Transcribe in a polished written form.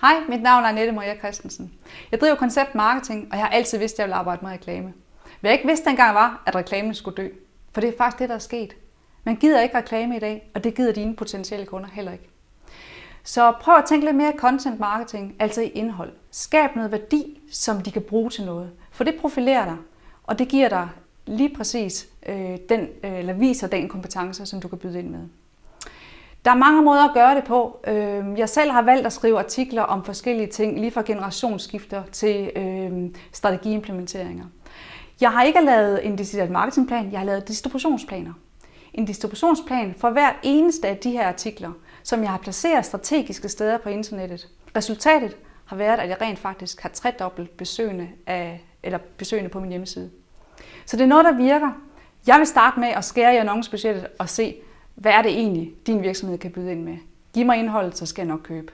Hej, mit navn er Annette Maria Christensen. Jeg driver Koncept Marketing, og jeg har altid vidst, at jeg ville arbejde med reklame. Hvad jeg ikke vidste dengang var, at reklamen skulle dø. For det er faktisk det, der er sket. Man gider ikke reklame i dag, og det gider dine potentielle kunder heller ikke. Så prøv at tænke lidt mere content marketing, altså i indhold. Skab noget værdi, som de kan bruge til noget. For det profilerer dig, og det giver dig lige præcis viser den kompetence, som du kan byde ind med. Der er mange måder at gøre det på. Jeg selv har valgt at skrive artikler om forskellige ting, lige fra generationsskifter til strategiimplementeringer. Jeg har ikke lavet en decideret marketingplan, jeg har lavet distributionsplaner. En distributionsplan for hvert eneste af de her artikler, som jeg har placeret strategiske steder på internettet. Resultatet har været, at jeg rent faktisk har tredobbelt besøgende på min hjemmeside. Så det er noget, der virker. Jeg vil starte med at skære i annoncebudgettet og se, hvad er det egentlig, din virksomhed kan byde ind med. Giv mig indholdet, så skal jeg nok købe.